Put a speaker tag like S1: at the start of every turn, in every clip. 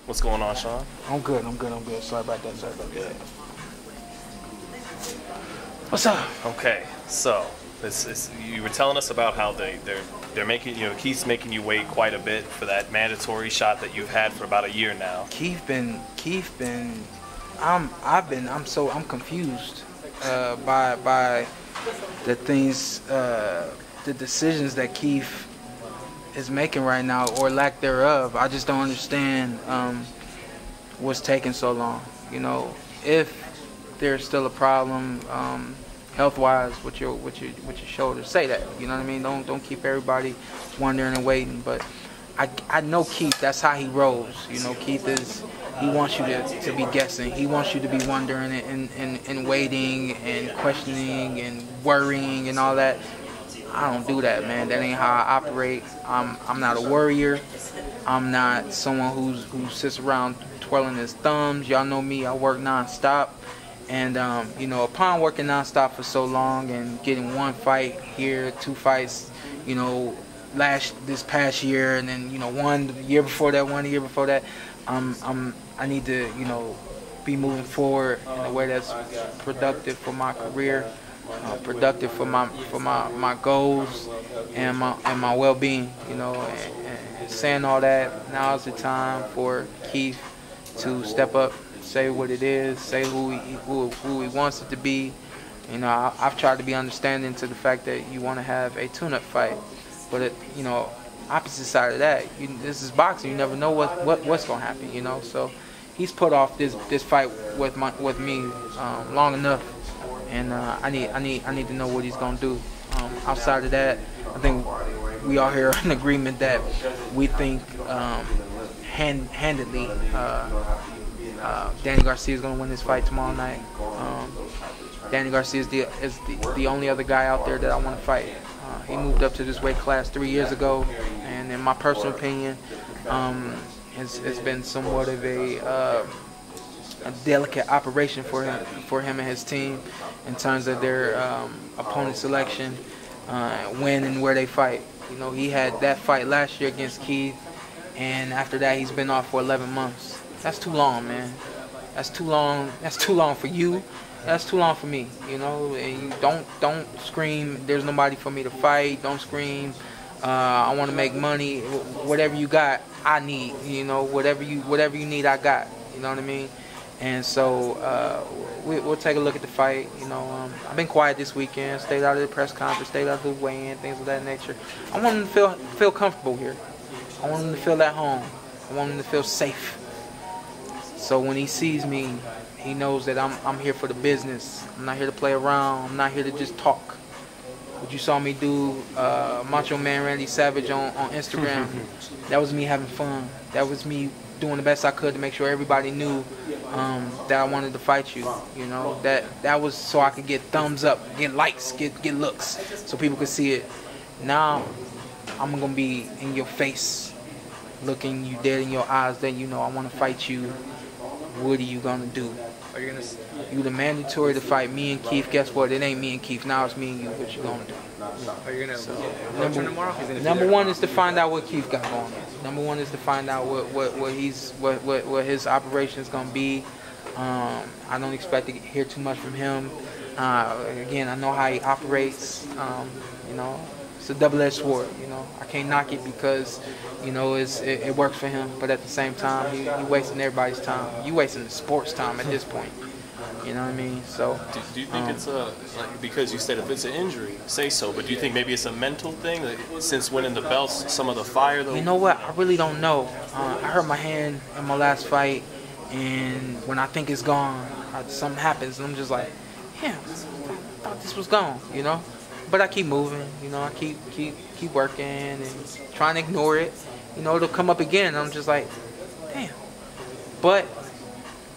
S1: What's going on, Shawn?
S2: I'm good. Sorry about that. What's up?
S1: Okay, so you were telling us about how they're making, Keith's making you wait quite a bit for that mandatory shot that you've had for about a year now.
S2: I'm confused by the things, the decisions that Keith is making right now, or lack thereof. I just don't understand what's taking so long. If there's still a problem health-wise with your shoulder, say that. You know what I mean? Don't keep everybody wondering and waiting. But I know Keith. That's how he rolls. Keith he wants you to be guessing. He wants you to be wondering and waiting and questioning and worrying and all that. I don't do that, man. That ain't how I operate. I'm not a worrier. I'm not someone who sits around twirling his thumbs. Y'all know me. I work nonstop. And upon working nonstop for so long and getting one fight here, 2 fights, this past year, and then one the year before that, I need to be moving forward in a way that's productive for my career. Productive for my goals and my well-being, and saying all that, now is the time for Keith to step up, say what it is, say who he wants it to be. I've tried to be understanding to the fact that you want to have a tune-up fight, but opposite side of that, this is boxing. You never know what's gonna happen, So he's put off this fight with me long enough. And I need to know what he's gonna do. Outside of that, I think we all here are in agreement that we think handedly Danny Garcia is gonna win this fight tomorrow night. Danny Garcia is the only other guy out there that I want to fight. He moved up to this weight class 3 years ago, and in my personal opinion, it's been somewhat of a delicate operation for him and his team in terms of their opponent selection, when and where they fight. He had that fight last year against Keith, and after that he's been off for 11 months. That's too long, man. That's too long. That's too long for you. That's too long for me. And you don't scream, there's nobody for me to fight. Don't scream, I want to make money. Whatever you got, I need. Whatever you need, I got. You know what I mean? And so we'll take a look at the fight. I've been quiet this weekend, stayed out of the press conference, stayed out of the weigh-in, things of that nature. I want him to feel comfortable here. I want him to feel at home. I want him to feel safe. So when he sees me, he knows that I'm here for the business. I'm not here to play around. I'm not here to just talk. What you saw me do, Macho Man Randy Savage on Instagram, that was me having fun. That was me doing the best I could to make sure everybody knew that I wanted to fight you. That was so I could get thumbs up, get likes, get looks, so people could see it. Now I'm gonna be in your face, looking you dead in your eyes, that I want to fight you. What are you gonna do?
S3: Are you gonna?
S2: You the mandatory to fight me and Keith. Guess what? It ain't me and Keith. Now it's me and you. What you gonna do?
S3: Are you gonna
S2: approach him tomorrow? Number one is to find out what Keith got going on. Number one is to find out what his operation is gonna be. I don't expect to hear too much from him. Again, I know how he operates. It's a double-edged sword. I can't knock it because it works for him, but at the same time, he wasting everybody's time. You wasting the sport's time at this point. You know what I mean? So.
S1: Do you think it's because you said if it's an injury, say so, but do you think maybe it's a mental thing? Since winning the belts, some of the fire though.
S2: You know what? I really don't know. I hurt my hand in my last fight, and when I think it's gone, something happens, and I'm just like, yeah, I thought this was gone. But I keep moving, I keep working and trying to ignore it. It'll come up again. I'm just like, damn. But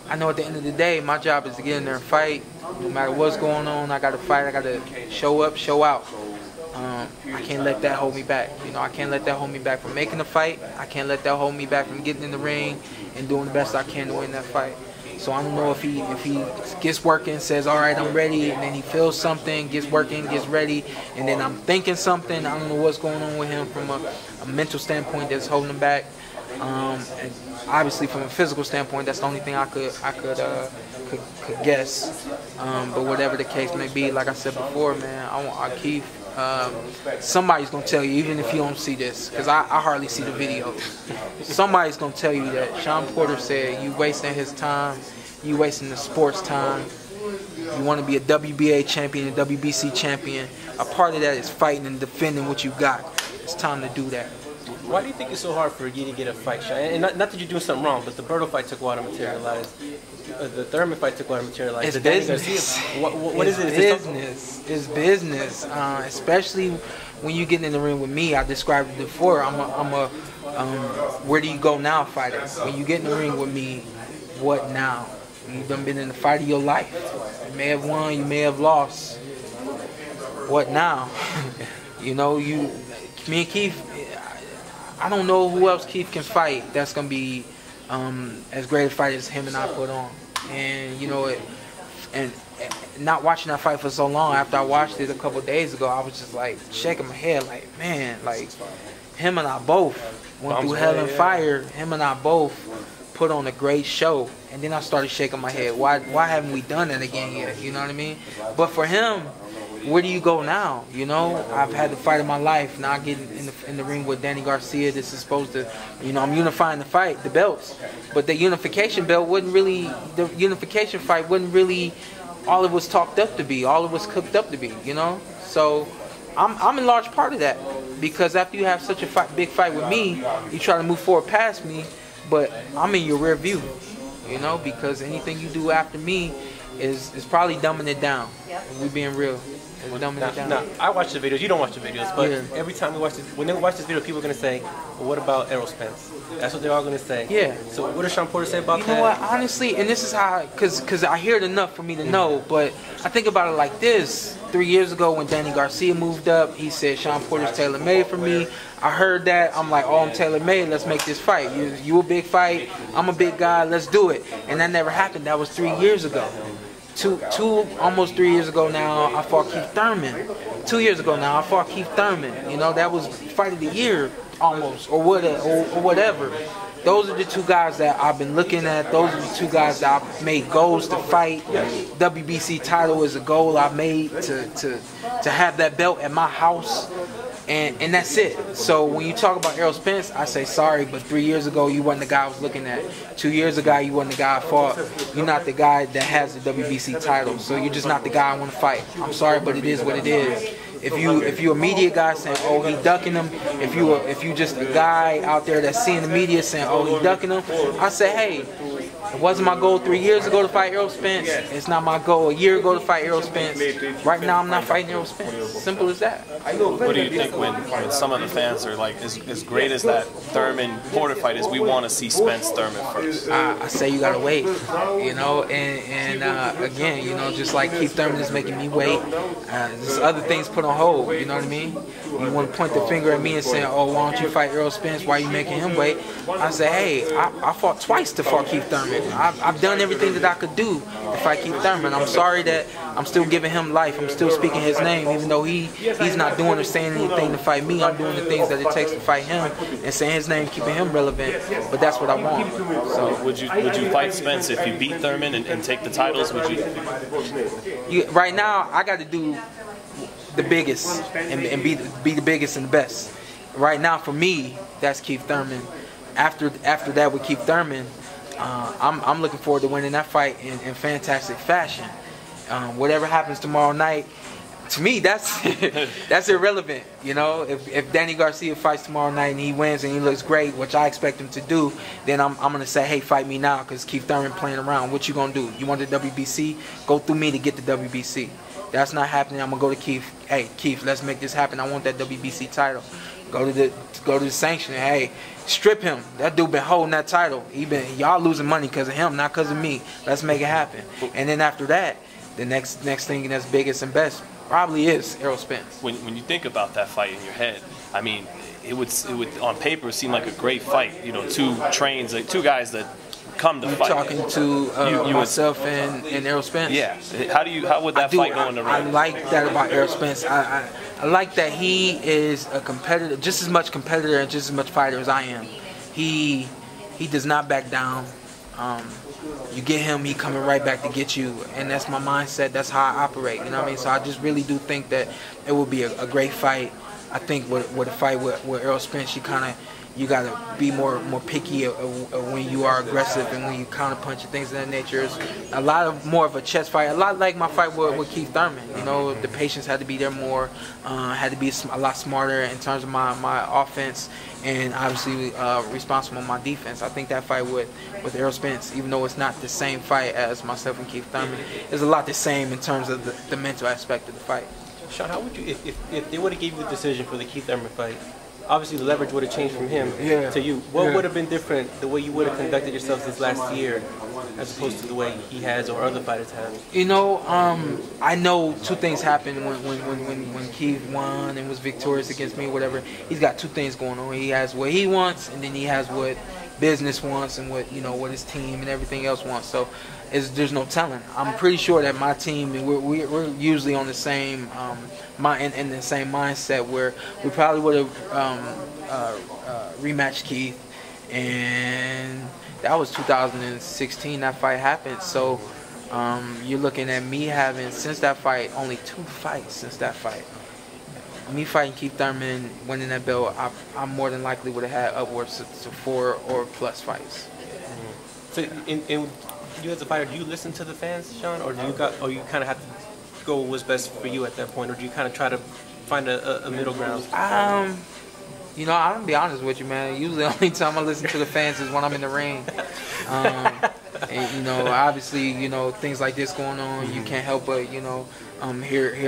S2: I know at the end of the day, my job is to get in there and fight. No matter what's going on, I got to fight. I got to show up, show out. I can't let that hold me back. I can't let that hold me back from making a fight. I can't let that hold me back from getting in the ring and doing the best I can to win that fight. So I don't know if he gets working, says, all right, I'm ready, and then he feels something, gets working, gets ready, and then I'm thinking something. I don't know what's going on with him from a mental standpoint that's holding him back. And obviously from a physical standpoint, that's the only thing I could guess. But whatever the case may be, like I said before, man, I Keith. Somebody's gonna tell you, even if you don't see this, because I hardly see the videos. Somebody's gonna tell you that Shawn Porter said you wasting his time, you wasting the sports time. You want to be a WBA champion, a WBC champion. A part of that is fighting and defending what you got. It's time to do that.
S3: Why do you think it's so hard for you to get a fight shot? And not that you're doing something wrong, but the Broner fight took a while to materialize. The Thurman fight took a while to materialize.
S2: It's business.
S3: What is it?
S2: It's business. Especially when you get in the ring with me. I described it before. I'm a where do you go now fighter. When you get in the ring with me, what now? You've done been in the fight of your life. You may have won, you may have lost. What now? You know, me and Keith, I don't know who else Keith can fight that's going to be as great a fight as him and I put on. And, you know, and not watching that fight for so long, after I watched it a couple of days ago, I was just like shaking my head like, man, like him and I both went through hell and fire. Him and I both put on a great show. And then I started shaking my head. Why haven't we done it again yet? You know what I mean? But for him, where do you go now? You know, I've had the fight of my life. Now I get in the ring with Danny Garcia. This is supposed to, you know, I'm unifying the fight, the belts. But the unification belt wouldn't really, the unification fight wouldn't really, all it was talked up to be, all it was cooked up to be, you know? So I'm in large part of that. Because after you have such a big fight with me, you try to move forward past me, but I'm in your rear view. You know, because anything you do after me is probably dumbing it down. And we being real. It's dumbing it down.
S3: Now, I watch the videos. You don't watch the videos, but every time we watch this, when they watch this video, people are gonna say, well, "What about Spence?" That's what they're all gonna say.
S2: Yeah.
S3: So what does Shawn Porter say about that?
S2: You know what? Honestly, and this is how, because I hear it enough for me to know, but I think about it like this. 3 years ago when Danny Garcia moved up, he said Shawn Porter's tailor-made for me. I heard that. I'm like, oh, I'm tailor-made. Let's make this fight. You a big fight. I'm a big guy. Let's do it. And that never happened. That was 3 years ago. Almost 3 years ago now, I fought Keith Thurman. 2 years ago now, I fought Keith Thurman. You know, that was fight of the year almost, or whatever. Those are the two guys that I've been looking at. Those are the two guys that I've made goals to fight. WBC title is a goal I made to have that belt at my house. And that's it. So when you talk about Spence, I say sorry, but 3 years ago you wasn't the guy I was looking at. 2 years ago you wasn't the guy I fought. You're not the guy that has the WBC title. So you're just not the guy I want to fight. I'm sorry, but it is what it is. If you a media guy saying, oh, he ducking him, if you just a guy out there that's seeing the media saying, oh, he ducking him, I say, hey, it wasn't my goal 3 years ago to fight Spence. It's not my goal a year ago to fight Spence. Right now, I'm not fighting Spence. Simple as that.
S1: What do you think when some of the fans are like, as great as that Thurman-Porter fight is, we want to see Spence-Thurman first?
S2: I say you gotta wait, you know, and again, you know, just like Keith Thurman is making me wait, there's other things put on hold, you know what I mean? You want to point the finger at me and say, oh, why don't you fight Spence? Why are you making him wait? I say, hey, I fought twice to fight Keith Thurman. I've done everything that I could do to fight Keith Thurman. I'm sorry that I'm still giving him life. I'm still speaking his name, even though he's not doing or saying anything to fight me. I'm doing the things that it takes to fight him and saying his name, keeping him relevant. But that's what I want. So
S1: would you fight Spence if you beat Thurman and take the titles? Would you?
S2: Right now, I got to do the biggest and be the biggest and the best. Right now, for me, that's Keith Thurman. After that with Keith Thurman, I'm looking forward to winning that fight in fantastic fashion. Whatever happens tomorrow night, to me, that's that's irrelevant. You know, if Danny Garcia fights tomorrow night and he wins and he looks great, which I expect him to do, then I'm gonna say, hey, fight me now, because Keith Thurman playing around. What you gonna do? You want the WBC? Go through me to get the WBC. That's not happening. I'm gonna go to Keith. Hey, Keith, let's make this happen. I want that WBC title. Go to the sanction. Hey, strip him. That dude been holding that title. Y'all losing money because of him, not because of me. Let's make it happen. And then after that, the next thing that's biggest and best probably is Spence.
S1: When you think about that fight in your head, I mean, it would on paper seem like a great fight. You know, two guys that come to fight.
S2: Talking to myself and Spence.
S1: Yeah. How would that fight go in the ring?
S2: I like that about Spence. I like that he is a competitor, just as much competitor and just as much fighter as I am. He He does not back down. You get him, he coming right back to get you, and that's my mindset. That's how I operate. You know what I mean? So I just really do think that it will be a great fight. I think with a fight with Errol Spence, you gotta be more picky when you are aggressive and when you counter punch and things of that nature. It's a lot more of a chest fight. A lot like my fight with Keith Thurman. You know, the patience had to be there more. Had to be a lot smarter in terms of my offense, and obviously responsible on my defense. I think that fight with Errol Spence, even though it's not the same fight as myself and Keith Thurman, is a lot the same in terms of the mental aspect of the fight.
S3: Shawn, how would you, if they would have gave you the decision for the Keith Thurman fight, obviously the leverage would have changed from him to you. What would have been different, the way you would have conducted yourself this last year, as opposed to the way he has or other fighters have?
S2: You know, I know two things happened when Keith won and was victorious against me, whatever. He's got two things going on. He has what he wants, and then he has what business wants and what his team and everything else wants. So there's no telling. I'm pretty sure that my team, we're usually on the same in the same mindset, where we probably would have rematched Keith, and that was 2016 that fight happened. So you're looking at me having, since that fight, only 2 fights since that fight. Me fighting Keith Thurman, winning that belt, I more than likely would have had upwards to 4 or plus fights.
S3: So in you as a fighter, do you listen to the fans, Shawn, or you kind of have to go with what's best for you at that point, or do you kind of try to find a middle ground?
S2: You know, I'm gonna be honest with you, man. Usually the only time I listen to the fans is when I'm in the ring. And you know, obviously, things like this going on, you can't help but hear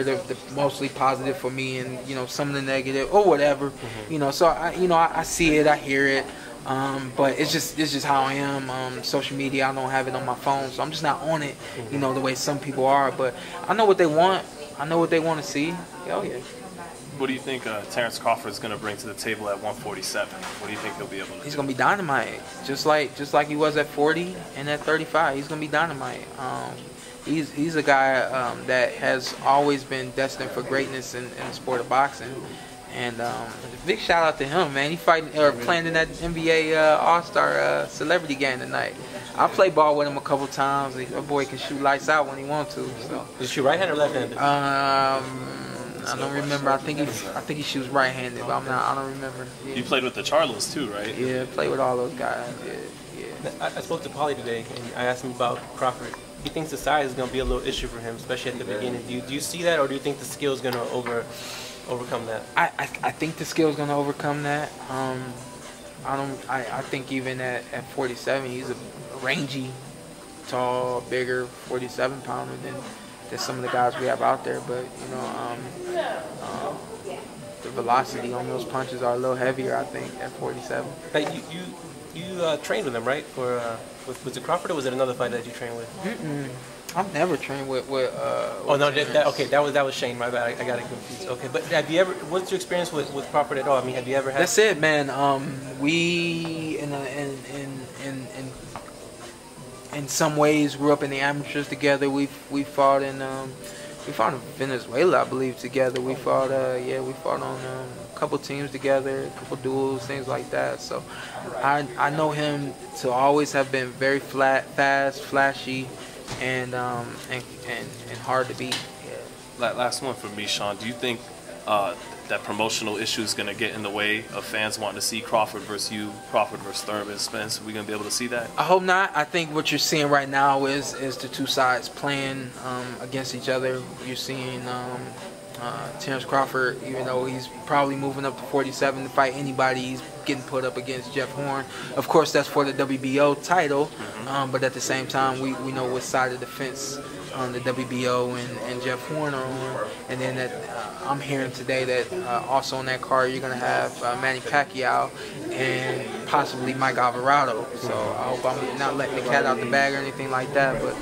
S2: the mostly positive for me, and some of the negative or whatever. So I see it, I hear it. But it's just how I am. Social media, I don't have it on my phone, so I'm just not on it, the way some people are. But I know what they want. I know what they want to see. Hell yeah.
S1: What do you think Terrence Crawford is going to bring to the table at 147? What do you think he'll be able to do?
S2: He's going to be dynamite, just like he was at 40 and at 35. He's going to be dynamite. He's a guy that has always been destined for greatness in the sport of boxing. And big shout out to him, man. He playing in that NBA All-Star celebrity game tonight. I play ball with him a couple times. That boy can shoot lights out when he wants to. So.
S3: Does he shoot right-handed or left-handed?
S2: I don't remember. I think he shoots right-handed, but I don't remember. Yeah.
S1: You played with the Charlos too, right?
S2: Yeah, played with all those guys. Yeah.
S3: I spoke to Paulie today, and I asked him about Crawford. He thinks the size is going to be a little issue for him, especially at the beginning. Do you see that, or do you think the skill is going to overcome that?
S2: I think the skill is going to overcome that. I think even at 47, he's a rangy, tall, bigger 47 pounder than some of the guys we have out there. But the velocity on those punches are a little heavier, I think, at 47.
S3: Hey, you trained with him, right? Was it Crawford, or was it another fight that you trained with?
S2: I've never trained with
S3: oh no, that was Shane. My bad, I got it confused. Okay, but have you ever? What's your experience with Crawford at all? I mean, have you ever had?
S2: That's it, man. We in some ways grew up in the amateurs together. We fought in Venezuela, I believe, together. We fought on a couple teams together, a couple duels, things like that. So I know him to always have been very fast, flashy, and hard to beat. Yeah.
S1: Last one from me, Shawn. Do you think that promotional issue is going to get in the way of fans wanting to see Crawford versus you, Crawford versus Thurman, Spence? Are we going to be able to see that?
S2: I hope not. I think what you're seeing right now is the two sides playing against each other. You're seeing Terrence Crawford, even though he's probably moving up to 47 to fight anybody, he's getting put up against Jeff Horn. Of course, that's for the WBO title, but at the same time, we know what side of the fence the WBO and Jeff Horn are on. And then I'm hearing today that also on that card you're going to have Manny Pacquiao and possibly Mike Alvarado. So I hope I'm not letting the cat out the bag or anything like that. But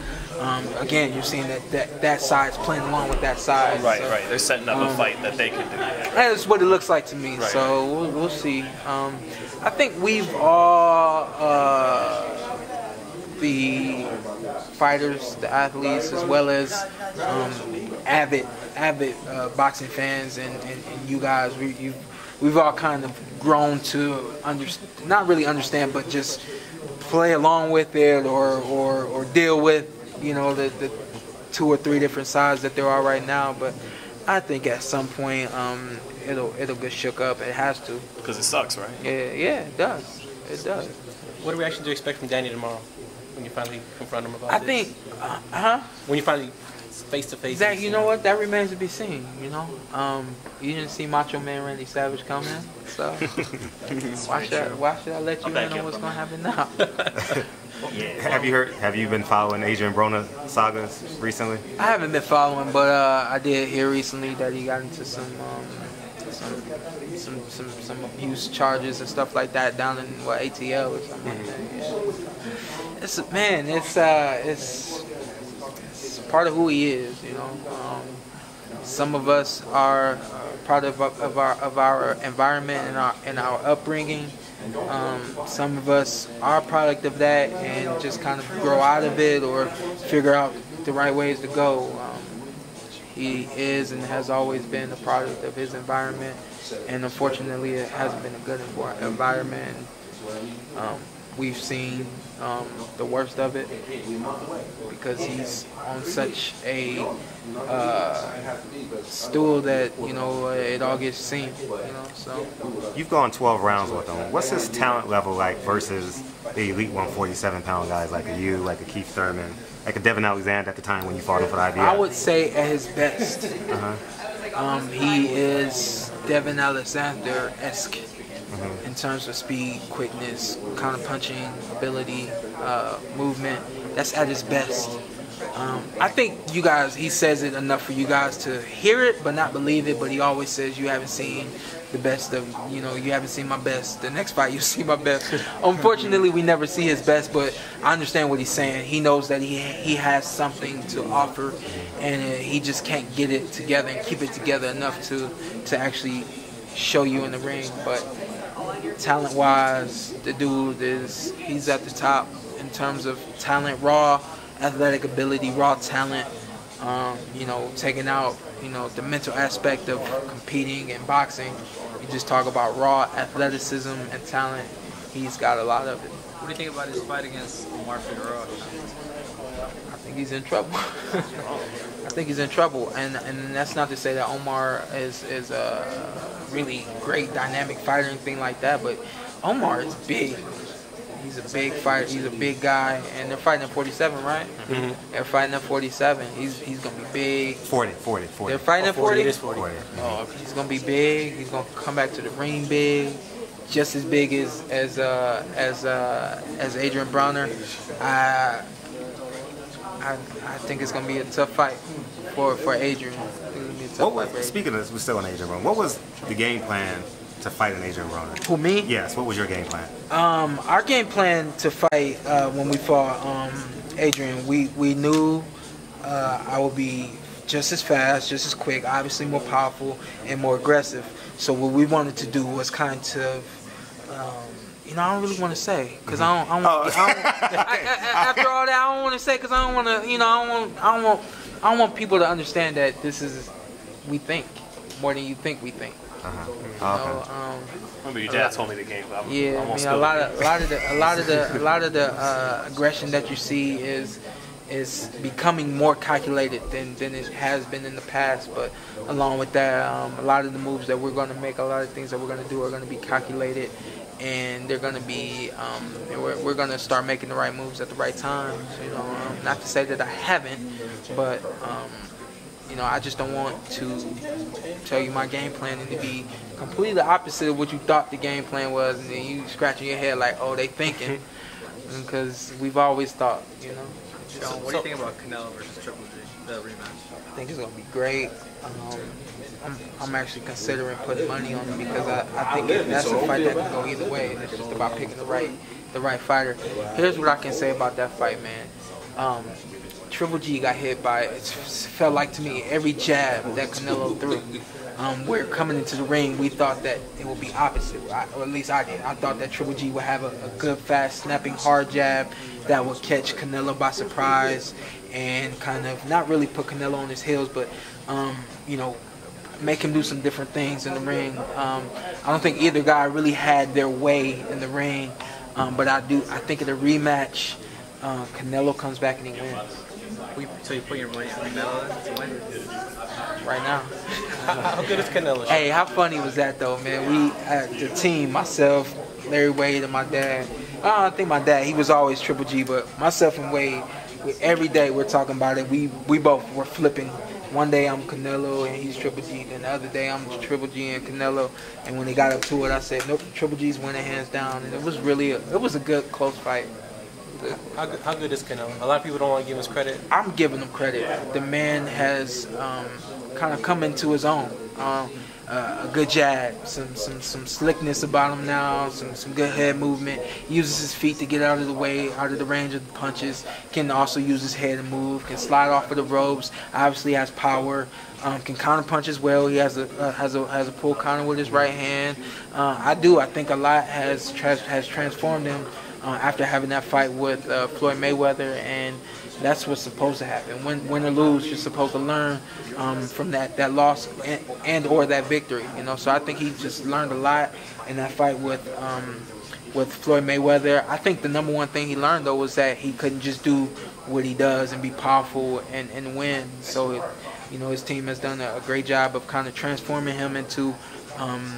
S2: again, you're seeing that side's playing along with that side.
S1: Right,
S2: so,
S1: right. They're setting up a fight that they can do.
S2: That's what it looks like to me. Right. So we'll see. I think we've all the fighters, the athletes, as well as avid boxing fans and you guys, we've all kind of grown to not really understand, but just play along with it or deal with, you know, the 2 or 3 different sides that there are right now. But I think at some point it'll get shook up. It has to.
S1: Because it sucks, right?
S2: Yeah, it does. It does.
S3: What reaction do you expect from Danny tomorrow when you finally confront him about
S2: I
S3: this?
S2: think,
S3: When you finally face to face.
S2: Zach, you know what? That remains to be seen. You know, you didn't see Macho Man Randy Savage come in, so why should I let you in on what's gonna happen now?
S4: Have you been following Adrian Broner sagas recently?
S2: I haven't been following, but I did hear recently that he got into some abuse charges and stuff like that down in ATL or something like that. Yeah. It's part of who he is, you know. Some of us are part of our environment and our upbringing. Some of us are a product of that and just kind of grow out of it or figure out the right ways to go. He is and has always been a product of his environment, and unfortunately it hasn't been a good environment. We've seen the worst of it because he's on such a stool that, you know, it all gets seen, you know. So
S4: You've gone 12 rounds with him. What's his talent level like versus the elite 147-pound guys like a you, like a Keith Thurman, like a Devin Alexander at the time when you fought him for the IBF?
S2: I would say at his best, he is Devin Alexander-esque. In terms of speed, quickness, counter-punching ability, movement. That's at his best. I think you guys, he says it enough for you guys to hear it but not believe it, but he always says you haven't seen the best of, you know, you haven't seen my best. The next fight you'll see my best. Unfortunately, we never see his best, but I understand what he's saying. He knows that he has something to offer, and he just can't get it together and keep it together enough to actually show you in the ring. But talent-wise, the dude he's at the top in terms of talent, raw athletic ability, raw talent. You know, taking out, you know, the mental aspect of competing and boxing. You just talk about raw athleticism and talent. He's got a lot of it.
S5: What do you think about his fight against Omar Figueroa?
S2: I think he's in trouble. I think he's in trouble, and that's not to say that Omar is a really great dynamic fighter or anything like that, but Omar is big. He's a big fighter. He's a big guy, and they're fighting at 47, right? Mm-hmm. They're fighting at 47. He's gonna be big.
S4: 40.
S2: They're fighting at 40.
S3: It is 40.
S2: Oh, okay. He's gonna be big. He's gonna come back to the ring big, just as big as Adrian Broner. I think it's gonna be a tough fight for Adrian.
S4: Speaking of this, we're still on Adrian Broner. What was the game plan to fight an Adrian Broner?
S2: Who, me?
S4: Yes. What was your game plan?
S2: Our game plan to fight when we fought Adrian, we knew I would be just as fast, just as quick, obviously more powerful and more aggressive. So what we wanted to do was kind of, you know, I don't really want to say because I don't after all that, I don't want to say because I don't want to, you know, I don't want people to understand that this is we think more than you think we think.
S1: Remember your dad told me the game.
S2: Yeah, I mean, a lot of the aggression that you see is becoming more calculated than it has been in the past. But along with that, a lot of the moves that we're going to make, a lot of things that we're going to do are going to be calculated, and they're going to be we're going to start making the right moves at the right times. You know, not to say that I haven't, but you know, I just don't want to tell you my game plan and to be completely opposite of what you thought the game plan was, and then you scratching your head like, oh, they thinking, because we've always thought, you know.
S5: Shawn, what do you think about Canelo versus Triple G, the rematch?
S2: I think it's gonna be great. I'm actually considering putting money on it because I think that's a fight that can go either way. It's just about picking the right fighter. Here's what I can say about that fight, man. Triple G got hit by, it felt like to me, every jab that Canelo threw. We're coming into the ring, we thought that it would be opposite, or at least I did. I thought that Triple G would have a good, fast, snapping, hard jab that would catch Canelo by surprise and kind of not really put Canelo on his heels, but, you know, make him do some different things in the ring. I don't think either guy really had their way in the ring. But I think in a rematch, Canelo comes back and he wins.
S5: So you put your money on Canelo to win?
S2: Right now.
S3: How good is Canelo?
S2: Hey, how funny was that though, man? We, the team, myself, Larry Wade, and my dad. I don't think my dad, he was always Triple G, but myself and Wade, every day we're talking about it. We both were flipping. One day I'm Canelo and he's Triple G. Then the other day I'm Triple G and Canelo. And when they got up to it, I said, nope, Triple G's winning hands down. And it was really, it was a good, close fight.
S3: How good is Canelo? A lot of people don't want to give him his credit.
S2: I'm giving him credit. The man has kind of come into his own. A good jab, some slickness about him now, some good head movement. He uses his feet to get out of the way, out of the range of the punches. Can also use his head to move. Can slide off of the ropes. Obviously has power. Can counter punch as well. He has a pull counter with his right hand. I think a lot has transformed him after having that fight with Floyd Mayweather, and that's what's supposed to happen. Win or lose, you're supposed to learn from that loss and or that victory. You know, so I think he just learned a lot in that fight with Floyd Mayweather. I think the number one thing he learned though was that he couldn't just do what he does and be powerful and win. So you know, his team has done a great job of kind of transforming him into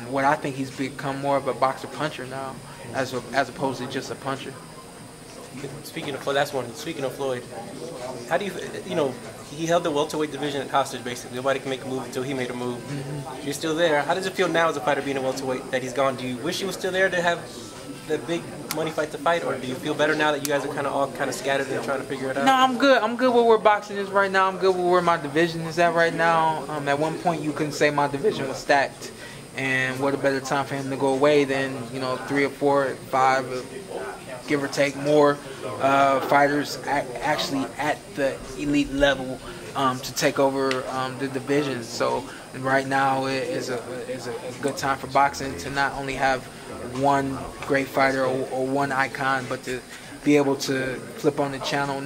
S2: what I think he's become more of a boxer puncher now, as opposed to just a puncher.
S3: Speaking of Floyd, how do you know, he held the welterweight division hostage basically. Nobody can make a move until he made a move. You're still there. How does it feel now as a fighter being a welterweight that he's gone? Do you wish he was still there to have the big money fight to fight, or do you feel better now that you guys are all scattered and trying to figure it out?
S2: No, I'm good. I'm good with where boxing is right now. I'm good with where my division is at right now. At one point, you couldn't say my division was stacked. And what a better time for him to go away than, you know, 3 or 4 or 5, give or take, more fighters actually at the elite level to take over the division. So right now it is a good time for boxing to not only have one great fighter or one icon, but to be able to flip on the channel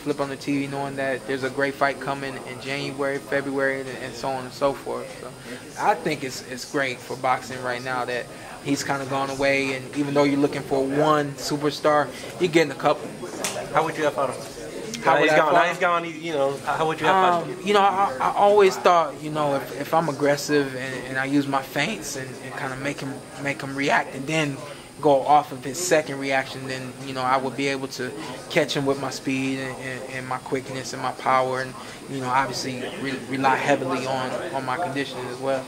S2: flip on the TV knowing that there's a great fight coming in January, February, and so on and so forth. So I think it's great for boxing right now that he's kind of gone away, and even though you're looking for one superstar, you're getting a couple.
S3: How would you have fought him?
S2: How
S3: he's gone, you know, how would you have fought him?
S2: You know, I always thought, you know, if I'm aggressive and I use my feints and kind of make him react and then go off of his second reaction, then, you know, I would be able to catch him with my speed and my quickness and my power, and, you know, obviously rely heavily on my conditioning as well.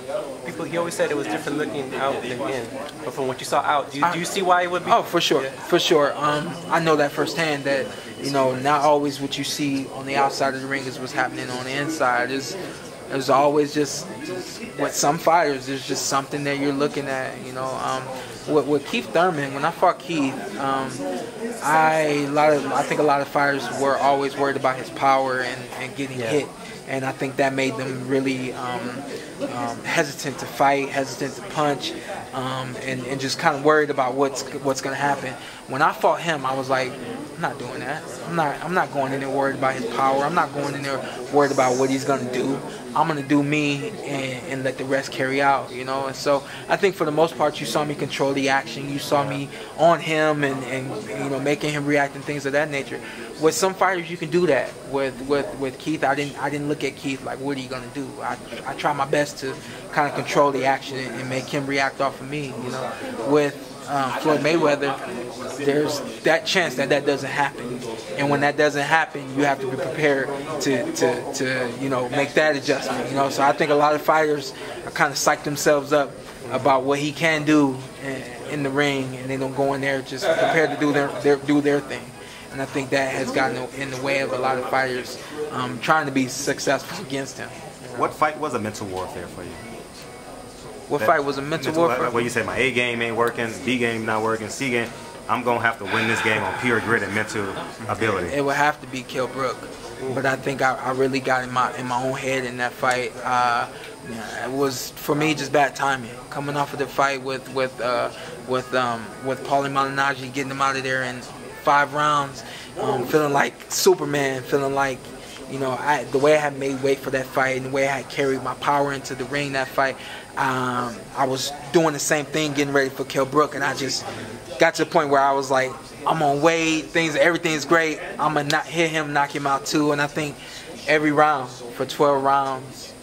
S3: He always said it was different looking out than in, but from what you saw out, do you see why it would be?
S2: Oh, for sure, for sure. I know that firsthand, that, you know, not always what you see on the outside of the ring is what's happening on the inside. There's always just with some fighters, there's just something that you're looking at, you know. With Keith Thurman, when I fought Keith, I think a lot of fighters were always worried about his power and getting hit, and I think that made them really hesitant to fight, hesitant to punch, and just kind of worried about what's going to happen. When I fought him, I was like, I'm not doing that. I'm not going in there worried about his power. I'm not going in there worried about what he's going to do. I'm going to do me and let the rest carry out, you know. And so I think for the most part, you saw me control the action. You saw me on him and you know, making him react and things of that nature. With some fighters, you can do that. With Keith, I didn't look at Keith like, what are you going to do? I try my best to kind of control the action and make him react off of me, you know. With Floyd Mayweather, there's that chance that doesn't happen, and when that doesn't happen, you have to be prepared to you know, make that adjustment, you know. So I think a lot of fighters are kind of psyched themselves up about what he can do in the ring, and they don't go in there just prepared to do their thing. And I think that has gotten in the way of a lot of fighters trying to be successful against him.
S4: What fight was a mental warfare for you?
S2: What fight was a mental warfare?
S4: Well, you said my A game ain't working, B game not working, C game. I'm going to have to win this game on pure grit and mental ability.
S2: It would have to be Kell Brook. But I think I really got in my own head in that fight. It was, for me, just bad timing. Coming off of the fight with Paulie Malignaggi, getting him out of there in 5 rounds, feeling like Superman, feeling like You know, the way I had made weight for that fight and the way I had carried my power into the ring that fight, I was doing the same thing getting ready for Kell Brook, and I just got to the point where I was like, I'm on weight, everything's great. I'm going to hit him, knock him out too. And I think every round for 12 rounds,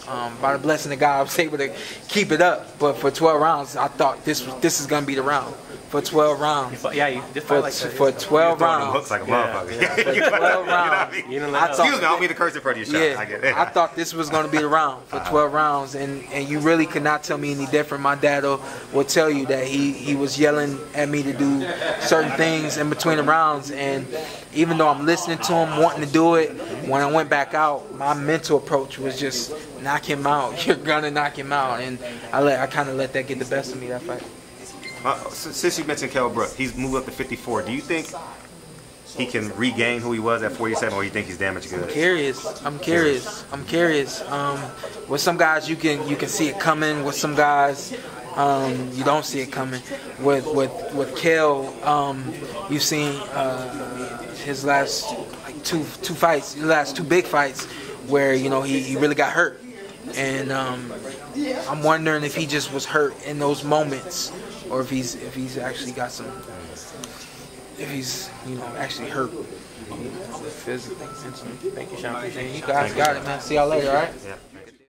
S2: by the blessing of God, I was able to keep it up. But for 12 rounds, I thought this is going to be the round. For 12 rounds.
S3: For 12
S2: rounds.
S4: Hooks like a motherfucker.
S2: For 12 rounds.
S4: Excuse me, I don't mean to curse in front of your shot.
S2: Yeah,
S4: I get it.
S2: I thought this was going to be the round for 12 rounds, and you really could not tell me any different. My dad will tell you that he was yelling at me to do certain things in between the rounds, and even though I'm listening to him, wanting to do it, when I went back out, my mental approach was just knock him out. You're going to knock him out, and I kind of let that get the best of me that fight.
S4: Since you mentioned Kell Brook, he's moved up to 54. Do you think he can regain who he was at 47, or do you think he's damaged good?
S2: I'm curious. With some guys, you can see it coming. With some guys, you don't see it coming. With Kell, you've seen his last two fights, his last two big fights, where he really got hurt, and I'm wondering if he just was hurt in those moments, or if he's actually got some, if he's actually hurt physically.
S3: Thank you, Shawn.
S2: You guys got it, man. See y'all later, all right?
S4: Yeah.